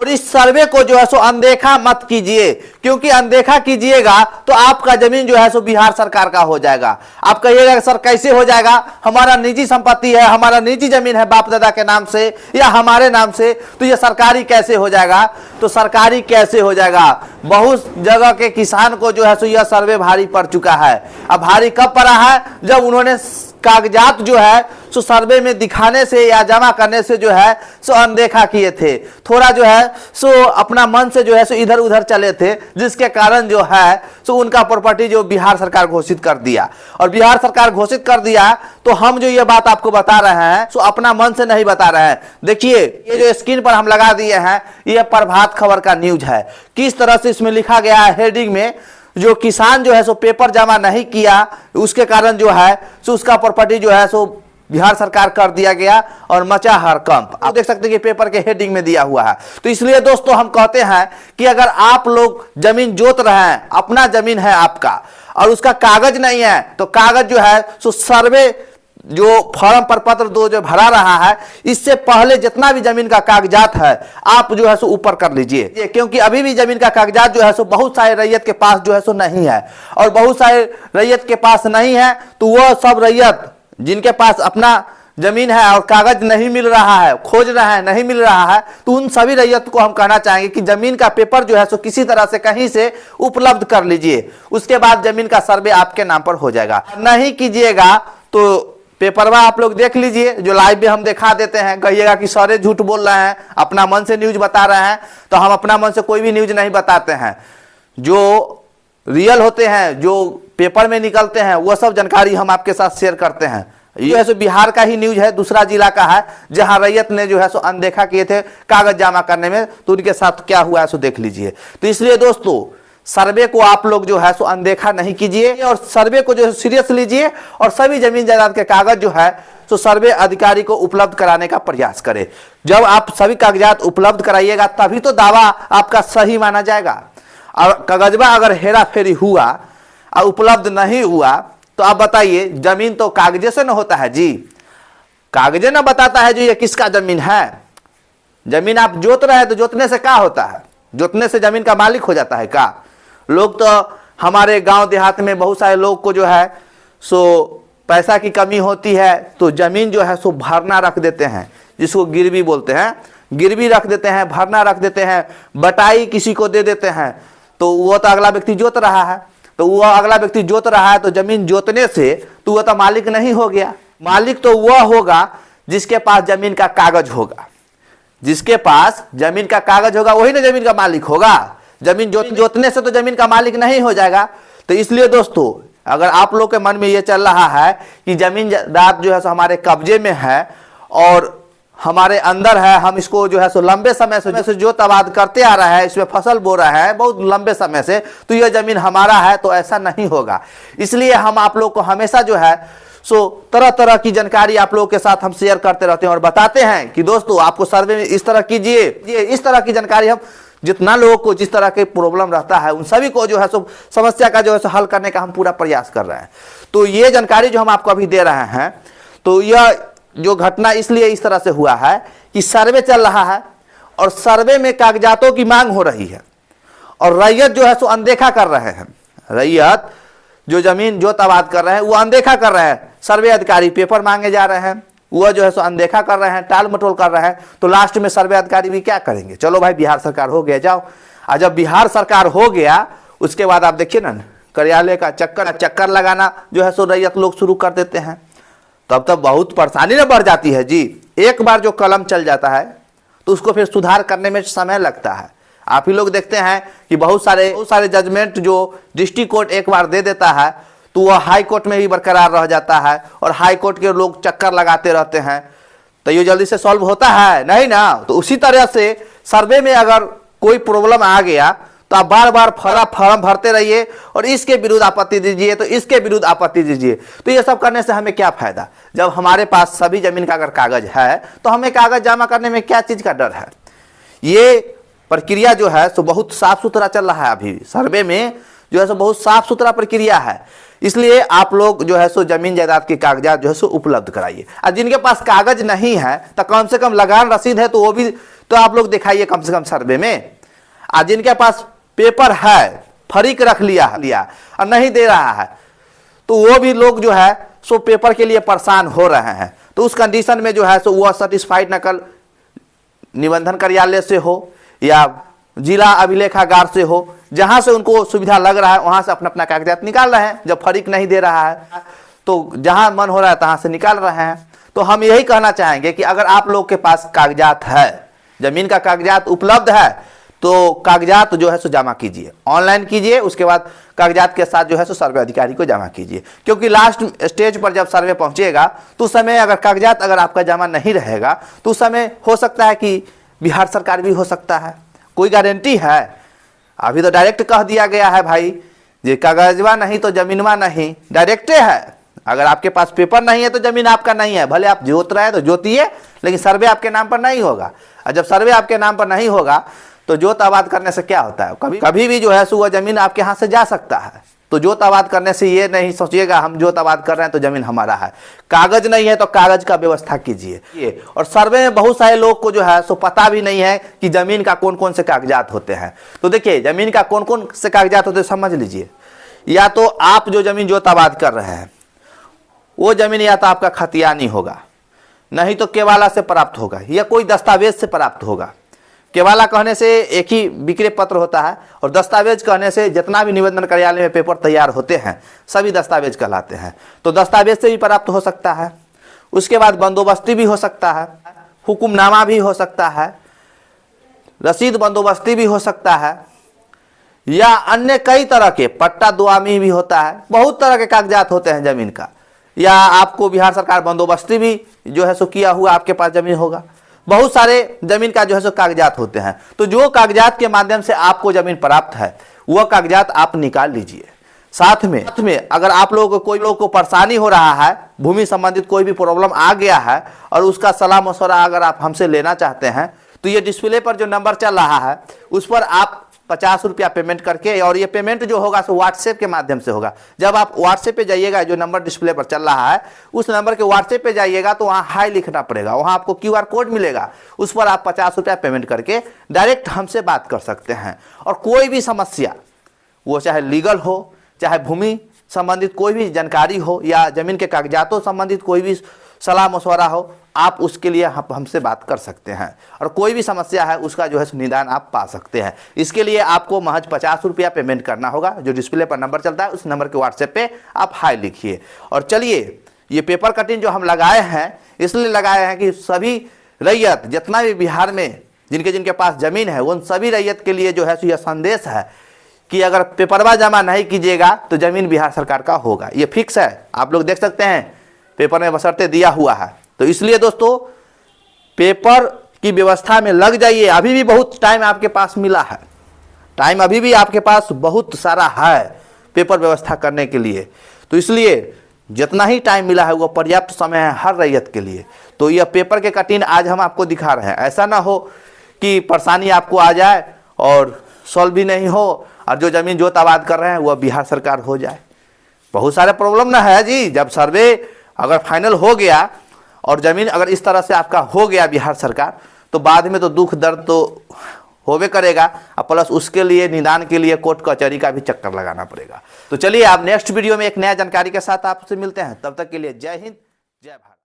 और इस सर्वे को जो है सो अनदेखा मत कीजिए, क्योंकि अनदेखा कीजिएगा तो आपका जमीन जो है सो बिहार सरकार का हो जाएगा। आप कहिएगा सर कैसे हो जाएगा, हमारा निजी संपत्ति है, हमारा निजी जमीन है बाप दादा के नाम से या हमारे नाम से, तो ये सरकारी कैसे हो जाएगा? तो सरकारी कैसे हो जाएगा? बहुत जगह के किसान को जो है सो यह सर्वे भारी पड़ चुका है। अब भारी कब पड़ा है? जब उन्होंने कागजात जो है सो सर्वे में दिखाने से या जमा करने से जो है सो अनदेखा किए थे, थोड़ा जो है सो अपना मन से जो है सो इधर उधर चले थे, जिसके कारण जो है सो उनका प्रॉपर्टी जो बिहार सरकार घोषित कर दिया। और बिहार सरकार घोषित कर दिया तो हम जो ये बात आपको बता रहे हैं सो अपना मन से नहीं बता रहे हैं। देखिए ये जो स्क्रीन पर हम लगा दिए हैं ये प्रभात खबर का न्यूज है। किस तरह से इसमें लिखा गया है हेडिंग में, जो किसान जो है सो पेपर जमा नहीं किया उसके कारण जो है सो उसका प्रॉपर्टी जो है सो बिहार सरकार कर दिया गया और मचा हड़कंप। आप देख सकते हैं कि पेपर के हेडिंग में दिया हुआ है। तो इसलिए दोस्तों हम कहते हैं कि अगर आप लोग जमीन जोत रहे हैं, अपना जमीन है आपका और उसका कागज नहीं है, तो कागज जो है सो सर्वे जो फॉर्म पर पत्र दो जो भरा रहा है, इससे पहले जितना भी जमीन का कागजात है आप जो है सो ऊपर कर लीजिए, क्योंकि अभी भी जमीन का कागजात जो है सो बहुत सारे रैयत के पास जो है सो नहीं है। और बहुत सारे रैयत के पास नहीं है तो वह सब रैयत जिनके पास अपना जमीन है और कागज नहीं मिल रहा है, खोज रहा है नहीं मिल रहा है, तो उन सभी रैयत को हम कहना चाहेंगे कि जमीन का पेपर जो है सो किसी तरह से कहीं से उपलब्ध कर लीजिए, उसके बाद जमीन का सर्वे आपके नाम पर हो जाएगा। नहीं कीजिएगा तो पेपरवा आप लोग देख लीजिए, जो लाइव में हम दिखा देते हैं। कहिएगा कि सारे झूठ बोल रहे हैं, अपना मन से न्यूज बता रहे हैं, तो हम अपना मन से कोई भी न्यूज नहीं बताते हैं। जो रियल होते हैं, जो पेपर में निकलते हैं, वह सब जानकारी हम आपके साथ शेयर करते हैं। ये है सो बिहार का ही न्यूज है, दूसरा जिला का है, जहां रैयत ने जो है सो अनदेखा किए थे कागज जमा करने में, तो उनके साथ क्या हुआ है सो देख लीजिए। तो इसलिए दोस्तों सर्वे को आप लोग जो है सो अनदेखा नहीं कीजिए और सर्वे को जो है सीरियस लीजिए और सभी जमीन जायदाद के कागज जो है सो सर्वे अधिकारी को उपलब्ध कराने का प्रयास करें। जब आप सभी कागजात उपलब्ध कराइएगा तभी तो दावा आपका सही माना जाएगा। और कागजबा अगर हेरा फेरी हुआ और उपलब्ध नहीं हुआ तो आप बताइए, जमीन तो कागजे से न होता है जी, कागजे न बताता है जो ये किसका जमीन है। जमीन आप जोत रहे हैं तो जोतने से क्या होता है? जोतने से जमीन का मालिक हो जाता है क्या? लोग तो हमारे गांव देहात में बहुत सारे लोग को जो है सो पैसा की कमी होती है तो जमीन जो है सो भरना रख देते हैं, जिसको गिरवी बोलते हैं, गिरवी रख देते हैं, भरना रख देते हैं, बटाई किसी को दे देते हैं, तो वो तो अगला व्यक्ति जोत रहा है, तो वह अगला व्यक्ति जोत रहा है तो जमीन जोतने से तो वह तो मालिक नहीं हो गया। मालिक तो वह होगा जिसके पास जमीन का कागज होगा, जिसके पास जमीन का कागज होगा वही ना जमीन का मालिक होगा। जमीन जोतने से तो जमीन का मालिक नहीं हो जाएगा। तो इसलिए दोस्तों अगर आप लोग के मन में ये चल रहा है कि जमीन जायदाद जो है सो हमारे कब्जे में है और हमारे अंदर है, हम इसको जो है सो लंबे समय से जो आबाद करते आ रहा है, इसमें फसल बो रहा है बहुत लंबे समय से, तो यह जमीन हमारा है, तो ऐसा नहीं होगा। इसलिए हम आप लोग को हमेशा जो है सो तरह तरह की जानकारी आप लोगों के साथ हम शेयर करते रहते हैं और बताते हैं कि दोस्तों आपको सर्वे में इस तरह कीजिए। ये इस तरह की जानकारी हम जितना लोगों को जिस तरह के प्रॉब्लम रहता है उन सभी को जो है सो समस्या का जो है सो हल करने का हम पूरा प्रयास कर रहे हैं। तो ये जानकारी जो हम आपको अभी दे रहे हैं, तो यह जो घटना इसलिए इस तरह से हुआ है कि सर्वे चल रहा है और सर्वे में कागजातों की मांग हो रही है और रैयत जो है सो अनदेखा कर रहे हैं। रैयत जो जमीन जोत आबाद कर रहे हैं वो अनदेखा कर रहे हैं। सर्वे अधिकारी पेपर मांगे जा रहे हैं, वह जो है सो अनदेखा कर रहे हैं, टाल मटोल कर रहे हैं। तो लास्ट में सर्वे अधिकारी भी क्या करेंगे? चलो भाई बिहार सरकार हो गया, जाओ। और जब बिहार सरकार हो गया उसके बाद आप देखिए ना, कार्यालय का चक्कर लगाना जो है सो रैयत लोग शुरू कर देते हैं। तब तब बहुत परेशानी न बढ़ जाती है जी। एक बार जो कलम चल जाता है तो उसको फिर सुधार करने में समय लगता है। आप ही लोग देखते हैं कि बहुत सारे जजमेंट जो डिस्ट्रिक्ट कोर्ट एक बार दे देता है तो वह हाई कोर्ट में भी बरकरार रह जाता है और हाई कोर्ट के लोग चक्कर लगाते रहते हैं। तो ये जल्दी से सॉल्व होता है नहीं ना। तो उसी तरह से सर्वे में अगर कोई प्रॉब्लम आ गया तो आप बार बार फॉर्म भरते रहिए और इसके विरुद्ध आपत्ति दीजिए, तो इसके विरुद्ध आपत्ति दीजिए। तो ये सब करने से हमें क्या फायदा? जब हमारे पास सभी जमीन का अगर कागज है तो हमें कागज जमा करने में क्या चीज का डर है? ये प्रक्रिया जो है सो बहुत साफ सुथरा चल रहा है। अभी सर्वे में जो है सो बहुत साफ सुथरा प्रक्रिया है। इसलिए आप लोग जो है सो जमीन जायदाद के कागजात जो है सो उपलब्ध कराइए। और जिनके पास कागज नहीं है तो कम से कम लगान रसीद है तो तो आप लोग दिखाइए कम से कम सर्वे में। आज जिनके पास पेपर है, फरीक रख लिया और नहीं दे रहा है, तो वो भी लोग जो है सो पेपर के लिए परेशान हो रहे हैं। तो उस कंडीशन में जो है सो वो सर्टिफाइड नकल निबंधन कार्यालय से हो या जिला अभिलेखागार से हो, जहां से उनको सुविधा लग रहा है वहां से अपना अपना कागजात निकाल रहे हैं। जब फरीक नहीं दे रहा है तो जहां मन हो रहा है तहां से निकाल रहे हैं। तो हम यही कहना चाहेंगे कि अगर आप लोग के पास कागजात है, जमीन का कागजात उपलब्ध है, तो कागजात जो है सो जमा कीजिए, ऑनलाइन कीजिए। उसके बाद कागजात के साथ जो है सो सर्वे अधिकारी को जमा कीजिए, क्योंकि लास्ट स्टेज पर जब सर्वे पहुंचेगा तो उस समय अगर कागजात अगर आपका जमा नहीं रहेगा तो उस समय हो सकता है कि बिहार सरकार भी हो सकता है। कोई गारंटी है? अभी तो डायरेक्ट कह दिया गया है भाई, ये कागजवा नहीं तो जमीनवा नहीं, डायरेक्टे है। अगर आपके पास पेपर नहीं है तो जमीन आपका नहीं है, भले आप जोत रहे हैं तो जोतिए, लेकिन सर्वे आपके नाम पर नहीं होगा। और जब सर्वे आपके नाम पर नहीं होगा तो जोत आबाद करने से क्या होता है, कभी भी जो है सो वह जमीन आपके हाथ से जा सकता है। तो जोत आबाद करने से ये नहीं सोचिएगा हम जोत आबाद कर रहे हैं तो जमीन हमारा है। कागज नहीं है तो कागज का व्यवस्था कीजिए। और सर्वे में बहुत सारे लोग को जो है सो पता भी नहीं है कि जमीन का कौन कौन से कागजात होते हैं। तो देखिए जमीन का कौन कौन से कागजात होते हैं समझ लीजिए। या तो आप जो जमीन जोत आबाद कर रहे हैं वो जमीन या तो आपका खतियानी होगा, नहीं तो केवाला से प्राप्त होगा या कोई दस्तावेज से प्राप्त होगा। केवाला कहने से एक ही विक्रय पत्र होता है और दस्तावेज कहने से जितना भी निबंधन कार्यालय में पेपर तैयार होते हैं सभी दस्तावेज कहलाते हैं। तो दस्तावेज से भी प्राप्त हो सकता है। उसके बाद बंदोबस्ती भी हो सकता है, हुकुमनामा भी हो सकता है, रसीद बंदोबस्ती भी हो सकता है, या अन्य कई तरह के पट्टा दुआमी भी होता है। बहुत तरह के कागजात होते हैं जमीन का। या आपको बिहार सरकार बंदोबस्ती भी जो है सो किया हुआ आपके पास जमीन होगा। बहुत सारे जमीन का जो है सो कागजात होते हैं। तो जो कागजात के माध्यम से आपको जमीन प्राप्त है वह कागजात आप निकाल लीजिए। साथ में अगर आप लोगों को कोई लोग को परेशानी हो रहा है, भूमि संबंधित कोई भी प्रॉब्लम आ गया है और उसका सलाह मशवरा अगर आप हमसे लेना चाहते हैं तो ये डिस्प्ले पर जो नंबर चल रहा है उस पर आप 50 रुपया पेमेंट करके, और ये पेमेंट जो होगा सो व्हाट्सएप के माध्यम से होगा। जब आप व्हाट्सएप पे जाइएगा, जो नंबर डिस्प्ले पर चल रहा है उस नंबर के व्हाट्सएप पे जाइएगा तो वहाँ हाई लिखना पड़ेगा, वहाँ आपको QR कोड मिलेगा, उस पर आप 50 रुपया पेमेंट करके डायरेक्ट हमसे बात कर सकते हैं। और कोई भी समस्या, वो चाहे लीगल हो, चाहे भूमि संबंधित कोई भी जानकारी हो या जमीन के कागजातों संबंधित कोई भी सलाह मशवरा हो, आप उसके लिए हमसे बात कर सकते हैं। और कोई भी समस्या है उसका जो है निदान आप पा सकते हैं। इसके लिए आपको महज 50 रुपया पेमेंट करना होगा। जो डिस्प्ले पर नंबर चलता है उस नंबर के व्हाट्सएप पे आप हाई लिखिए। और चलिए, ये पेपर कटिंग जो हम लगाए हैं इसलिए लगाए हैं कि सभी रैयत जितना भी बिहार में जिनके पास जमीन है उन सभी रैयत के लिए जो है यह संदेश है कि अगर पेपरवा जमा नहीं कीजिएगा तो जमीन बिहार सरकार का होगा। ये फिक्स है, आप लोग देख सकते हैं पेपर में बशर्ते दिया हुआ है। तो इसलिए दोस्तों पेपर की व्यवस्था में लग जाइए। अभी भी बहुत टाइम आपके पास मिला है, टाइम अभी भी आपके पास बहुत सारा है पेपर व्यवस्था करने के लिए। तो इसलिए जितना ही टाइम मिला है वो पर्याप्त समय है हर रैयत के लिए। तो यह पेपर के कटिंग आज हम आपको दिखा रहे हैं। ऐसा ना हो कि परेशानी आपको आ जाए और सॉल्व भी नहीं हो और जो जमीन जोत आबाद कर रहे हैं वह बिहार सरकार हो जाए। बहुत सारे प्रॉब्लम ना है जी। जब सर्वे अगर फाइनल हो गया और जमीन अगर इस तरह से आपका हो गया बिहार सरकार, तो बाद में तो दुख दर्द तो होवे करेगा, और प्लस उसके लिए निदान के लिए कोर्ट कचहरी का भी चक्कर लगाना पड़ेगा। तो चलिए आप नेक्स्ट वीडियो में एक नया जानकारी के साथ आपसे मिलते हैं। तब तक के लिए जय हिंद, जय भारत।